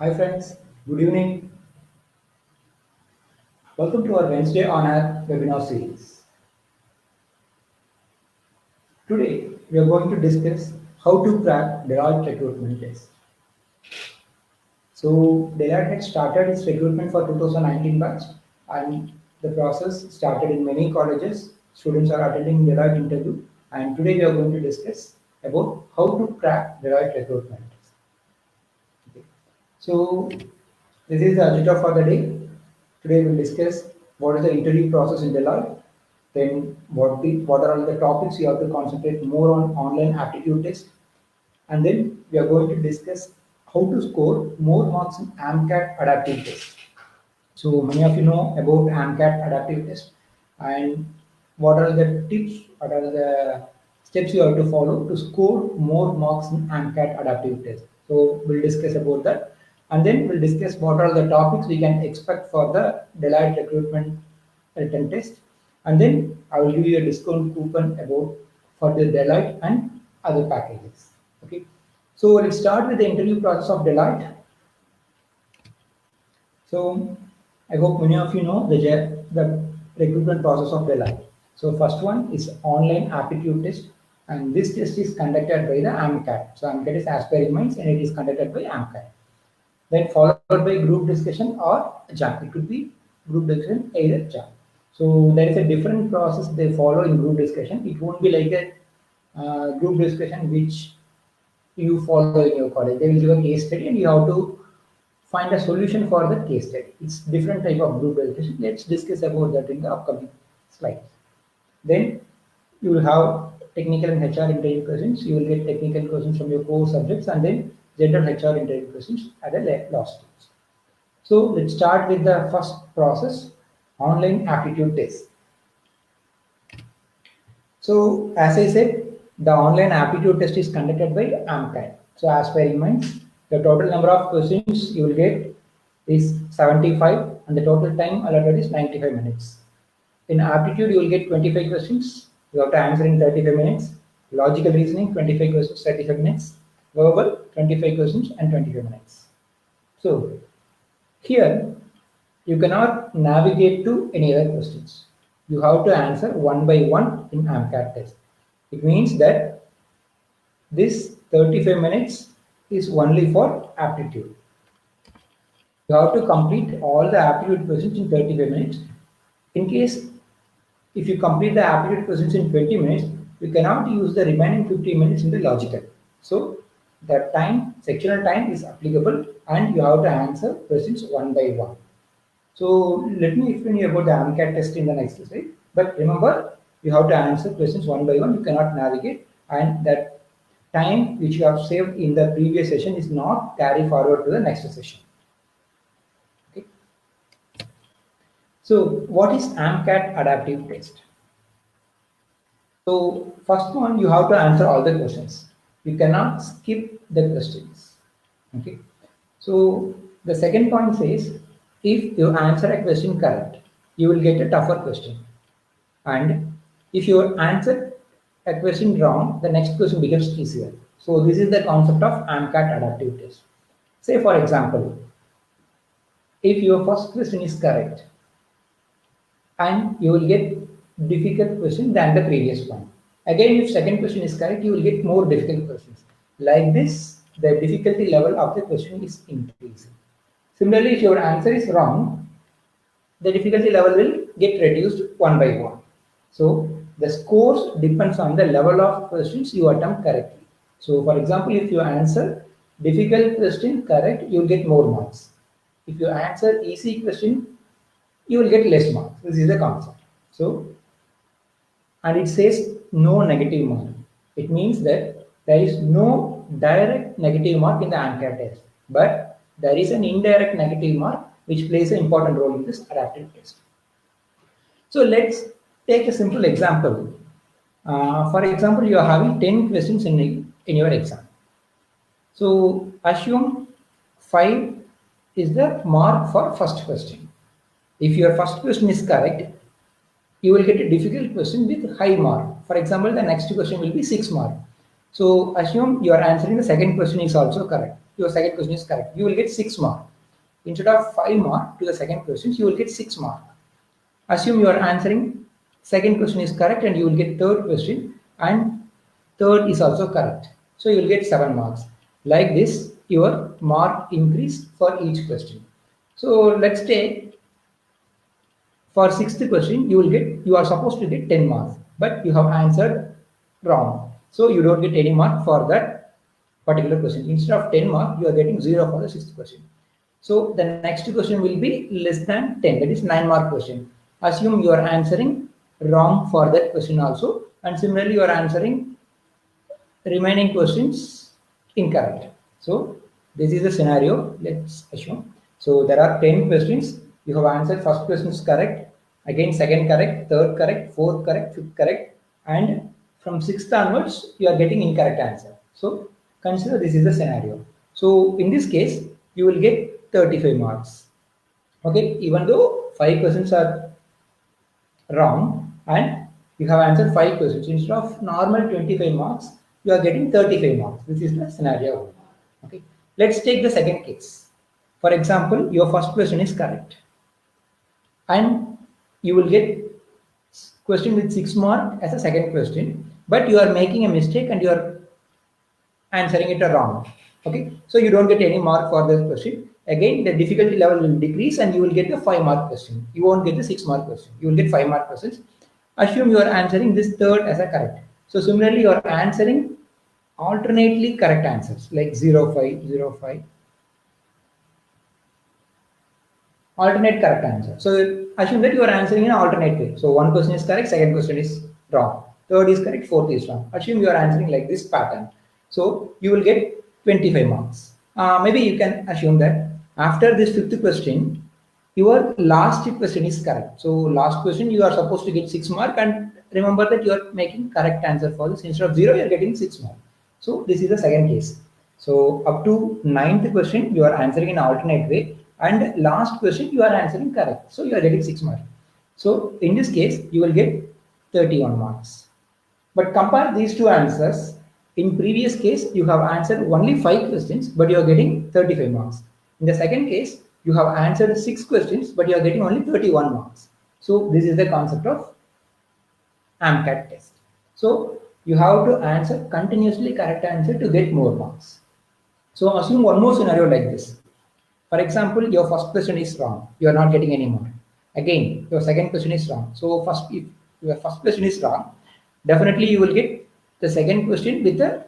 Hi friends, good evening. Welcome to our Wednesday on our webinar series. Today we are going to discuss how to crack Deloitte recruitment test. So Deloitte had started its recruitment for 2019 batch and the process started in many colleges. Students are attending Deloitte interview and today we are going to discuss about how to crack Deloitte recruitment test. Okay. So this is the agenda for the day. Today we'll discuss what is the interview process in Deloitte, then what are all the topics you have to concentrate more on online aptitude test, and then we are going to discuss how to score more marks in AMCAT adaptive test. So many of you know about AMCAT adaptive test and what are the tips, what are the steps you have to follow to score more marks in AMCAT adaptive test. So we'll discuss about that and then we'll discuss what are the topics we can expect for the Deloitte recruitment written test and then I will give you a discount coupon about for the Deloitte and other packages. Okay. So let's start with the interview process of Deloitte. So I hope many of you know the recruitment process of Deloitte. So first one is online aptitude test, and this test is conducted by the AMCAT. So AMCAT is Aspiring Minds, and it is conducted by AMCAT. Then followed by group discussion or JAM. It could be group discussion either JAM. So there is a different process they follow in group discussion. It won't be like a group discussion which you follow in your college. They will give a case study and you have to find a solution for the case study. It's different type of group discussion. Let's discuss about that in the upcoming slides. Then you will have technical and HR interview questions. You will get technical questions from your core subjects and then general HR interview questions at the last stage. So let's start with the first process, online aptitude test. So as I said, the online aptitude test is conducted by AMCAT. So as per reminds, the total number of questions you will get is 75 and the total time allotted is 95 minutes. In aptitude, you will get 25 questions. You have to answer in 35 minutes. Logical reasoning, 25 questions, 35 minutes. Verbal, 25 questions and 25 minutes. So here, you cannot navigate to any other questions. You have to answer one by one in AMCAT test. It means that this 35 minutes is only for aptitude. You have to complete all the aptitude questions in 35 minutes. In case if you complete the aptitude questions in 20 minutes, you cannot use the remaining 15 minutes in the logical. So the time, sectional time is applicable and you have to answer questions one by one. So let me explain you about the AMCAT test in the next slide. But remember, you have to answer questions one by one. You cannot navigate, and that time which you have saved in the previous session is not carry forward to the next session. Okay. So what is AMCAT adaptive test? So first one, you have to answer all the questions. You cannot skip the questions. Okay. So the second point says, if you answer a question correct, you will get a tougher question. And if you answer a question wrong, the next question becomes easier. So this is the concept of AMCAT adaptive test. Say for example, if your first question is correct, and you will get difficult question than the previous one. Again, if second question is correct, you will get more difficult questions. Like this, the difficulty level of the question is increasing. Similarly, if your answer is wrong, the difficulty level will get reduced one by one. So the scores depends on the level of questions you attempt correctly. So for example, if you answer difficult question correct, you will get more marks. If you answer easy question, you will get less marks. This is the concept. So, and it says no negative mark. It means that there is no direct negative mark in the AMCAT test, but there is an indirect negative mark which plays an important role in this adaptive test. So let's take a simple example. For example, you are having 10 questions in your exam. So assume 5 is the mark for first question. If your first question is correct, you will get a difficult question with high mark. For example, the next question will be 6 mark. So assume you are answering the second question is also correct. your second question is correct, you will get 6 mark. Instead of 5 mark to the second question, you will get 6 mark. Assume you are answering second question is correct and you will get third question and third is also correct. So you will get 7 marks. Like this, your mark increased for each question. So let's take for sixth question, you are supposed to get 10 marks, but you have answered wrong. So you don't get any mark for that particular question. Instead of 10 mark, you are getting 0 for the sixth question. So the next question will be less than 10, that is 9 mark question. Assume you are answering wrong for that question also, and similarly you are answering remaining questions incorrect. So this is the scenario, let's assume. So there are 10 questions, you have answered first question is correct, again second correct, third correct, fourth correct, fifth correct, and from sixth onwards you are getting incorrect answer. So consider this is the scenario. So in this case, you will get 35 marks. Okay, even though 5 questions are wrong and you have answered 5 questions, instead of normal 25 marks, you are getting 35 marks. This is the scenario. Okay, let's take the second case. For example, your first question is correct and you will get question with 6 mark as a second question, but you are making a mistake and you are answering it wrong. Okay, so you don't get any mark for this question. Again, the difficulty level will decrease and you will get the 5 mark question. You won't get the 6 mark question. You will get 5 mark questions. Assume you are answering this third as a correct. So similarly, you are answering alternately correct answers like 0, 5, 0, 5. Alternate correct answer. So assume that you are answering in an alternate way. So one question is correct, second question is wrong. Third is correct, fourth is wrong. Assume you are answering like this pattern. So you will get 25 marks. Maybe you can assume that after this fifth question, your last question is correct. So last question you are supposed to get 6 mark, and remember that you are making correct answer for this. Instead of 0, you are getting 6 mark. So this is the second case. So up to ninth question, you are answering in alternate way, and last question you are answering correct. So you are getting 6 marks. So in this case, you will get 31 marks. But compare these two answers. In previous case, you have answered only 5 questions, but you are getting 35 marks. In the second case, you have answered 6 questions, but you are getting only 31 marks. So this is the concept of AMCAT test. So you have to answer continuously correct answer to get more marks. So assume one more scenario like this. For example, your first question is wrong. You are not getting any more. Again, your second question is wrong. So first, if your first question is wrong, definitely you will get the second question with a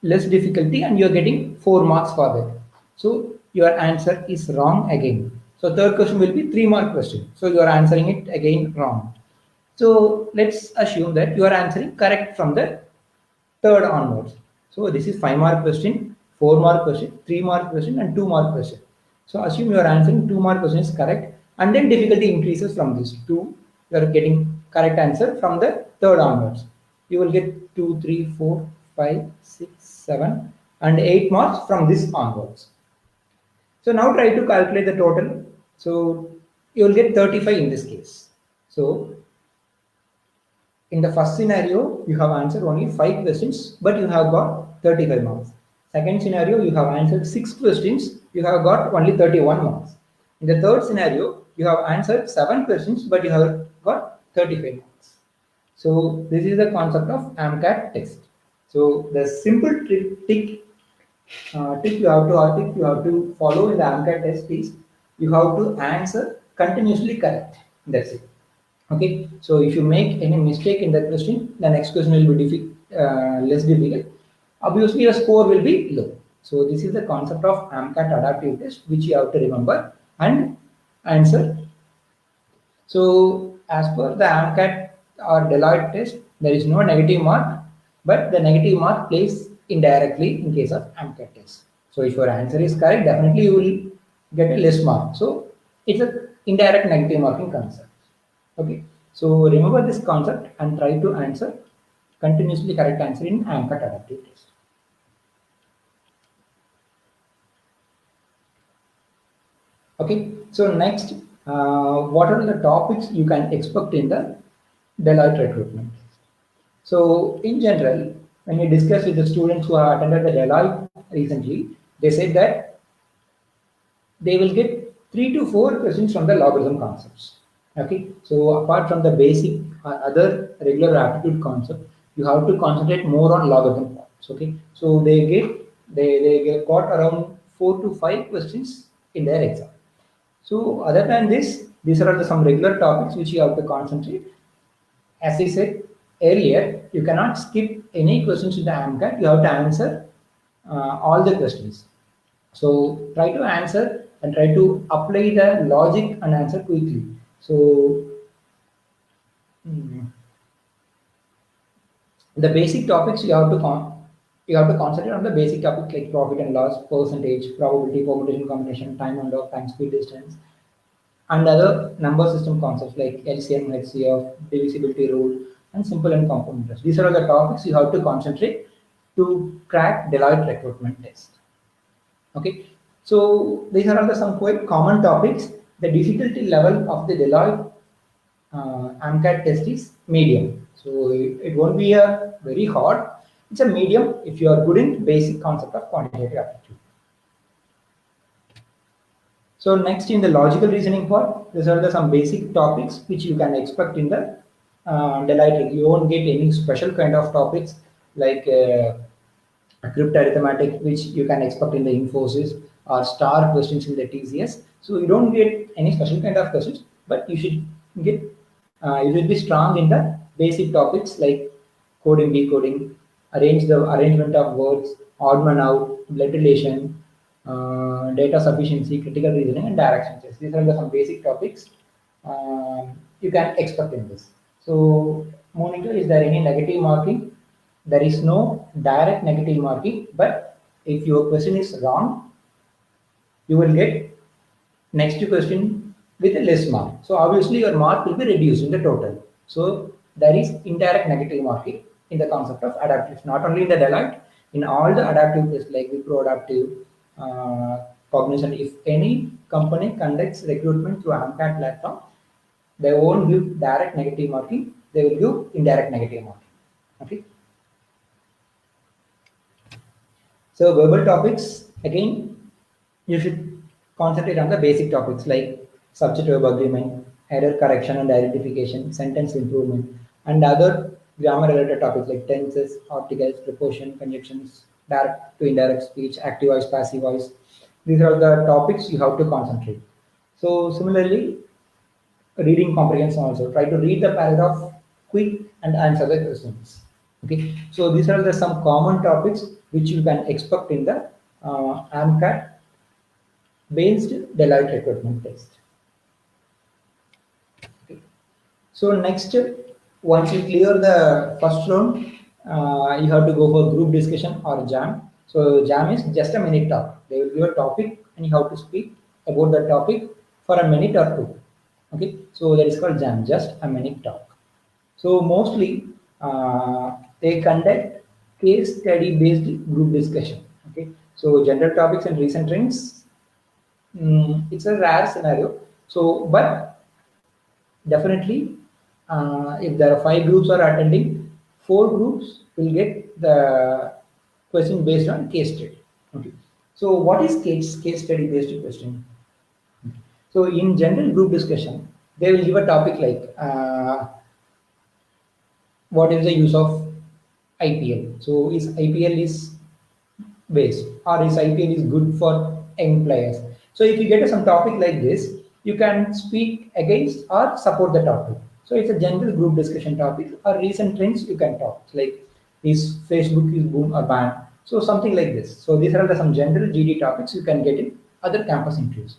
less difficulty and you are getting 4 marks for that. So your answer is wrong again. So third question will be 3 mark question. So you are answering it again wrong. So let's assume that you are answering correct from the third onwards. So this is 5 mark question, 4 mark question, 3 mark question and 2 mark question. So assume you are answering 2 mark question is correct, and then difficulty increases from this 2. You are getting correct answer from the third onwards. You will get 2, 3, 4, 5, 6, 7 and 8 marks from this onwards. So now try to calculate the total. So you will get 35 in this case. So in the first scenario, you have answered only 5 questions, but you have got 35 marks. Second scenario, you have answered 6 questions, you have got only 31 marks. In the third scenario, you have answered 7 questions, but you have got 35 marks. So this is the concept of AMCAT test. So the simple trick you have to follow in the AMCAT test is you have to answer continuously correct. That's it. Okay. So if you make any mistake in that question, the next question will be less difficult. Obviously, your score will be low. So this is the concept of AMCAT adaptive test, which you have to remember and answer. So as per the AMCAT or Deloitte test, there is no negative mark, but the negative mark plays indirectly in case of AMCAT test. So if your answer is correct, definitely you will get a less mark. So it's an indirect negative marking concept. Okay. So remember this concept and try to answer continuously correct answer in AMCAT adaptive test. Okay. So next, what are the topics you can expect in the Deloitte recruitment? So in general, when you discuss with the students who have attended the Deloitte recently, They said that they will get 3 to 4 questions from the logarithm concepts. Okay, so apart from the basic other regular aptitude concept, you have to concentrate more on logarithm parts. Okay, so they got around 4 to 5 questions in their exam. So other than this, these are some regular topics which you have to concentrate. As I said earlier, you cannot skip any questions in the AMCAT. You have to answer all the questions. So try to answer and try to apply the logic and answer quickly. So the basic topics you have to concentrate on the basic topics like profit and loss, percentage, probability, permutation, combination, time and log, time, speed, distance, and other number system concepts like LCM, HCF, divisibility rule, and simple and compound interest. These are the topics you have to concentrate to crack Deloitte recruitment test. Okay, so these are some quite common topics. The difficulty level of the Deloitte AMCAT test is medium. So it won't be a very hard. It's a medium if you are good in basic concept of quantitative aptitude. So next in the logical reasoning part, these are some basic topics which you can expect in the Deloitte. You won't get any special kind of topics like crypt arithmetic, which you can expect in the Infosys, or star questions in the TCS. So you don't get any special kind of questions, but you should get you should be strong in the basic topics like coding, decoding, arrangement of words, odd man out, blood relation, data sufficiency, critical reasoning, and direction checks. These are some basic topics you can expect in this. So, monitor, is there any negative marking? There is no direct negative marking, but if your question is wrong, you will get next question with a less mark. So obviously your mark will be reduced in the total. So there is indirect negative marking in the concept of adaptive. Not only in the Deloitte, in all the adaptive tests like Wipro Adaptive, Cognizant, if any company conducts recruitment through AMCAT platform, they won't give direct negative marking, they will give indirect negative marking. Okay. So verbal topics, again, you should concentrate on the basic topics like subject-verb agreement, error correction and identification, sentence improvement, and other grammar-related topics like tenses, articles, preposition, conjunctions, direct to indirect speech, active voice, passive voice. These are the topics you have to concentrate. So similarly, reading comprehension also. Try to read the paragraph quick and answer the questions. Okay. So these are some common topics which you can expect in the AMCAT based Deloitte recruitment test. Okay. So next, once you clear the first round, you have to go for group discussion or jam. So jam is just a minute talk. They will give a topic and you have to speak about the topic for a minute or two. Okay, so that is called jam, just a minute talk. So mostly they conduct case study based group discussion. Okay, so general topics and recent trends. It's a rare scenario. So, but definitely, if there are 5 groups are attending, 4 groups will get the question based on case study. Okay. So, what is case study based question? So, in general group discussion, they will give a topic like what is the use of IPL? So, is IPL is based or is IPL is good for young players? So, if you get some topic like this, you can speak against or support the topic. So, it's a general group discussion topic or recent trends you can talk like is Facebook is boom or ban? So, something like this. So, these are some general GD topics you can get in other campus interviews.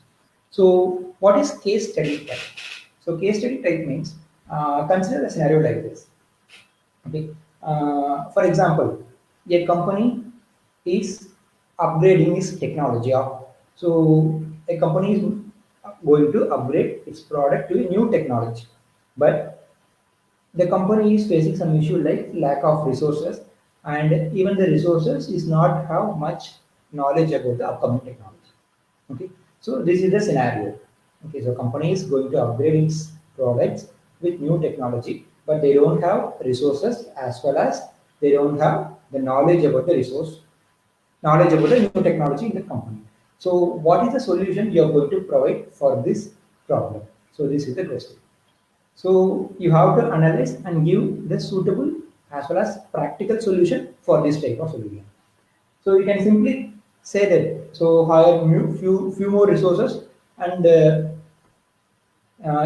So, what is case study type? So, case study type means consider a scenario like this. Okay. For example, a company is upgrading its technology. So, a company is going to upgrade its product to a new technology, but the company is facing some issue like lack of resources, and even the resources is not have much knowledge about the upcoming technology. Okay, so this is the scenario. Okay, so company is going to upgrade its products with new technology, but they don't have resources as well as they don't have the knowledge about the resource knowledge about the new technology in the company. So what is the solution you are going to provide for this problem? So this is the question. So you have to analyze and give the suitable as well as practical solution for this type of solution. So you can simply say that, so hire few more resources and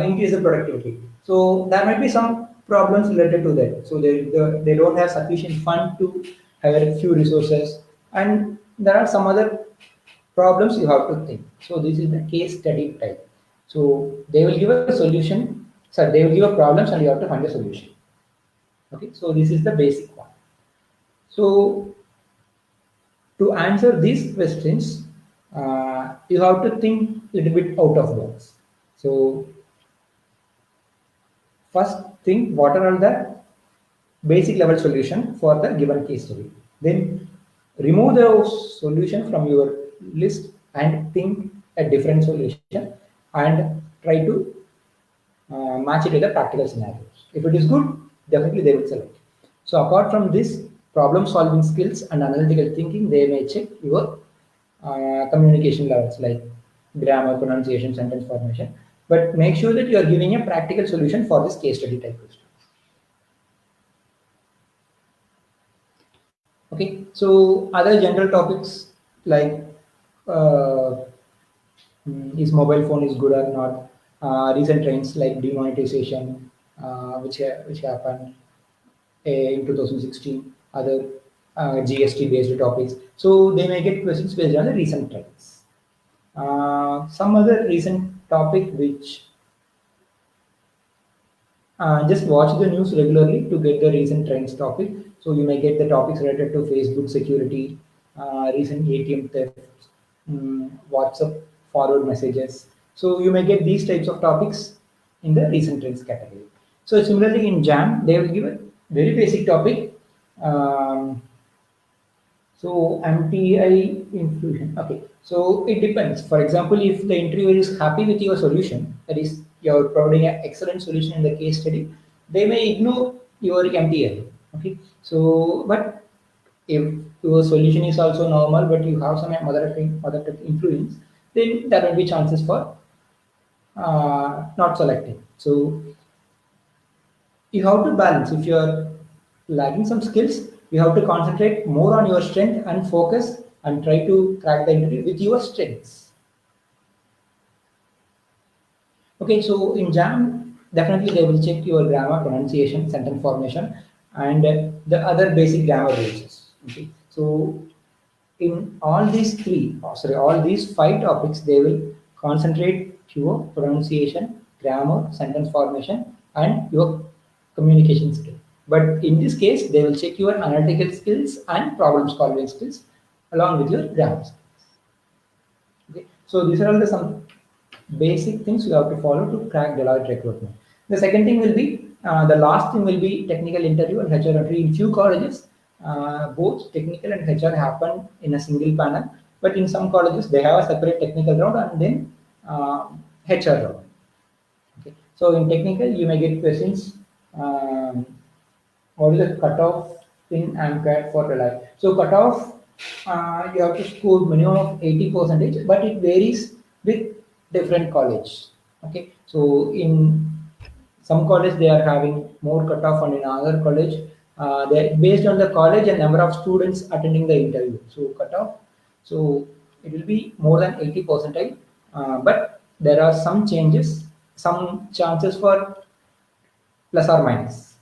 increase the productivity. So there might be some problems related to that. So they don't have sufficient fund to hire few resources, and there are some other problems you have to think. So this is the case study type. So they will give a solution. So they will give a problems, and you have to find a solution. Okay. So this is the basic one. So to answer these questions, you have to think a little bit out of box. So first think what are all the basic level solution for the given case study. Then remove the solution from your list and think a different solution and try to match it with the practical scenarios. If it is good, definitely they will select. So apart from this, problem solving skills and analytical thinking, they may check your communication levels like grammar, pronunciation, sentence formation. But make sure that you are giving a practical solution for this case study type question. Okay, so other general topics like uh, is mobile phone is good or not? Recent trends like demonetization, which happened in 2016, other GST based topics. So they may get questions based on the recent trends. Some other recent topic which just watch the news regularly to get the recent trends topic. So you may get the topics related to Facebook security, recent ATM thefts, WhatsApp forward messages. So you may get these types of topics in the recent trends category. So similarly in JAM, they will give a very basic topic. Um, so MTI infusion. Okay. So it depends. For example, if the interviewer is happy with your solution, that is, you're providing an excellent solution in the case study, they may ignore your MTI. Okay. So, but if your solution is also normal, but you have some mother tongue influence, then there will be chances for not selecting. So you have to balance. If you are lacking some skills, you have to concentrate more on your strength and focus and try to crack the interview with your strengths. Okay, so in JAM, definitely they will check your grammar, pronunciation, sentence formation, and the other basic grammar rules. Okay, so in all these all these five topics, they will concentrate your pronunciation, grammar, sentence formation, and your communication skill. But in this case, they will check your analytical skills and problem solving skills along with your grammar skills. Okay. So these are all the some basic things you have to follow to crack Deloitte recruitment. The second thing will be the last thing will be technical interview and HR interview. In few colleges, both technical and HR happen in a single panel, but in some colleges they have a separate technical round and then HR round. Okay. So in technical, you may get questions. Um, what is the cutoff in AMCAT for Reliance? So cutoff, you have to score minimum of 80 percentage, but it varies with different college. Okay, so in some college they are having more cutoff, and in another college, they based on the college and number of students attending the interview. So cutoff, so it will be more than 80 percentile, but there are some changes, some chances for plus or minus.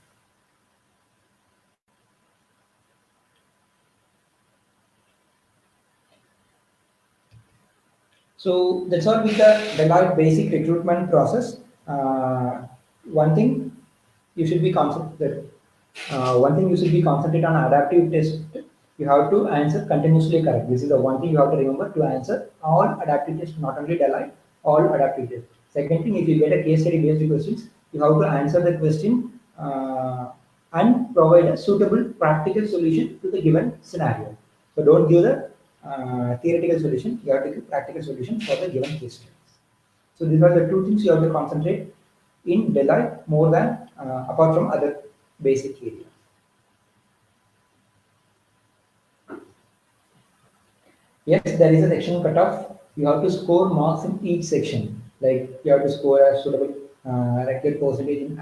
So that's all with the Deloitte basic recruitment process. One thing you should be concentrated. One thing you should be concentrate on adaptive test. You have to answer continuously correct. This is the one thing you have to remember to answer all adaptive tests, not only Deloitte, all adaptive tests. Second thing, if you get a case study based questions, you have to answer the question and provide a suitable practical solution to the given scenario. So don't give the theoretical solution, you have to give practical solution for the given case studies. So these are the two things you have to concentrate in Deloitte more than apart from other basic areas. Yes, there is a section cutoff. You have to score marks in each section. Like you have to score a suitable required percentage in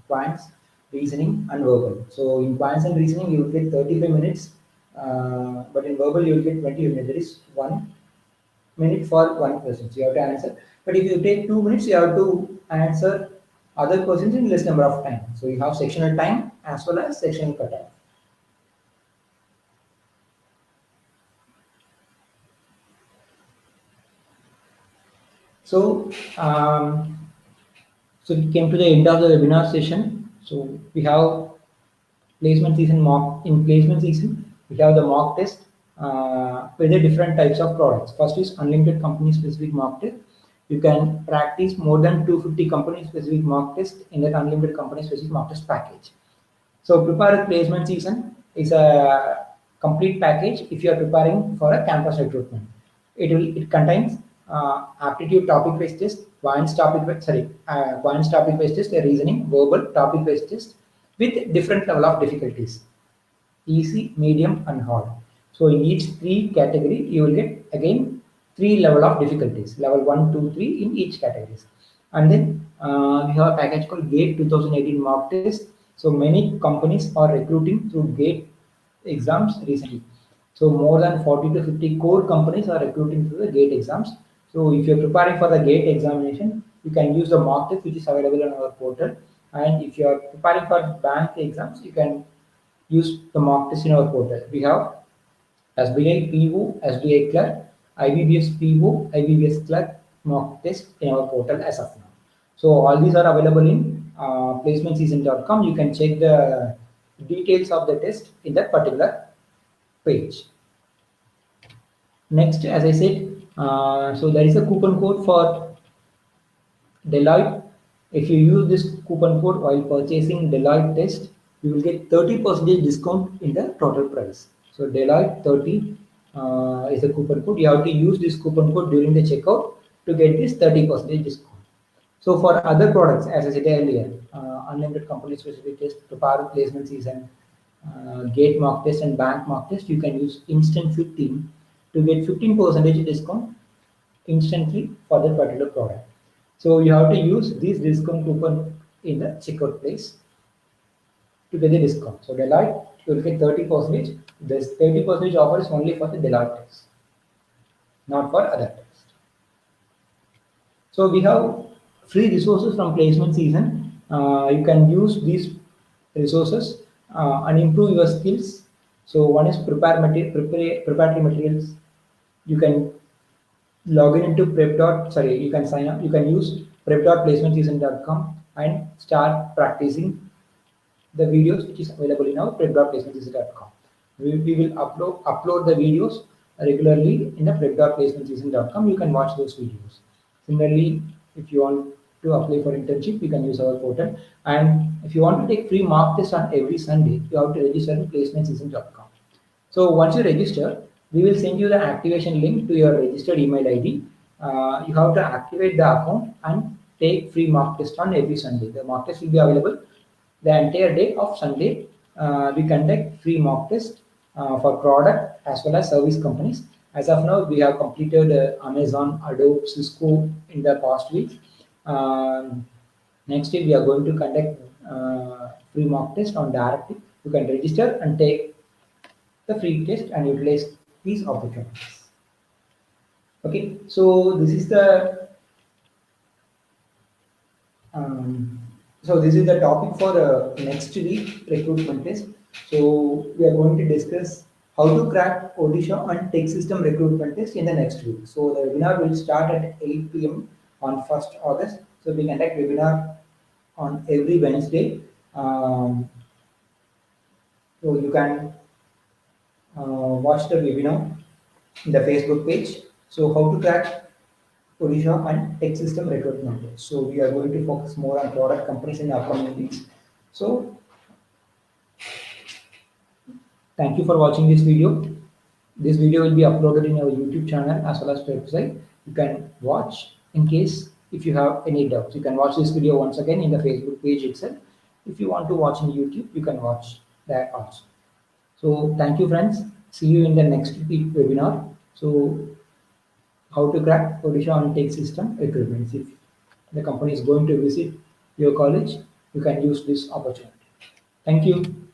quants, reasoning, and verbal. So in quants and reasoning, you will get 35 minutes, but in verbal, you will get 20 minutes. There is 1 minute for one question. So you have to answer. But if you take 2 minutes, you have to answer other questions in less number of time. So you have sectional time as well as sectional cutoff. So, so we came to the end of the webinar session. So we have placement season mock. In placement season, we have the mock test with the different types of products. First is unlimited company specific mock test. You can practice more than 250 company specific mock test in that unlimited company specific mock test package. So prepare placement season is a complete package if you are preparing for a campus recruitment. It contains aptitude topic based test, advanced topic based test, a reasoning, verbal topic based test with different level of difficulties, easy, medium, and hard. So in each three category, you will get again three level of difficulties, level 1, 2, 3 in each categories. And then we have a package called GATE 2018 mock test. So many companies are recruiting through GATE exams recently. So more than 40 to 50 core companies are recruiting through the GATE exams. So if you're preparing for the GATE examination, you can use the mock test which is available on our portal. And if you're preparing for bank exams, you can use the mock test in our portal. We have SBI PO, SBI Clerk, IBBS PO, IBBS Clerk mock test in our portal as of now. So all these are available in placementseason.com. You can check the details of the test in that particular page. Next, as I said, so there is a coupon code for Deloitte. If you use this coupon code while purchasing Deloitte test, you will get 30% discount in the total price. So Deloitte 30 is the coupon code. You have to use this coupon code during the checkout to get this 30% discount. So for other products, as I said earlier, unlimited company specific test, prepare placement season, gate mock test and bank mock test, you can use instant 15 to get 15% discount instantly for that particular product. So you have to use this discount coupon in the checkout place to get the discount. So Deloitte, you will get 30%. This 30% offer is only for the Deloitte test, not for other tests. So we have free resources from placement season. You can use these resources and improve your skills. So one is preparatory materials. You can log in into you can sign up, you can use prep.placementseason.com and start practicing the videos which is available in our prep.placementseason.com. We will upload the videos regularly in the prep.placementseason.com. You can watch those videos. Similarly, if you want to apply for internship, you can use our portal. And if you want to take free mock test on every Sunday, you have to register in placementseason.com. So once you register, we will send you the activation link to your registered email ID. You have to activate the account and take free mock test on every Sunday. The mock test will be available the entire day of Sunday. We conduct free mock test for product as well as service companies. As of now, we have completed Amazon, Adobe, Cisco in the past week. Next week, we are going to conduct free mock test on directly. You can register and take the free test and utilize these opportunities. Okay, so this is the topic for next week recruitment test. So we are going to discuss how to crack Odisha and tech system recruitment test in the next week. So the webinar will start at 8 p.m. on 1st August. So we conduct webinar on every Wednesday. So you can watch the webinar in the Facebook page. So how to crack Odisha and tech system recruitment. So we are going to focus more on product companies in the upcoming weeks. So thank you for watching this video. This video will be uploaded in our YouTube channel as well as website. You can watch in case if you have any doubts. You can watch this video once again in the Facebook page itself. If you want to watch in YouTube, you can watch that also. So thank you friends. See you in the next webinar. So how to crack Odisha on-take system requirements. If the company is going to visit your college, you can use this opportunity. Thank you.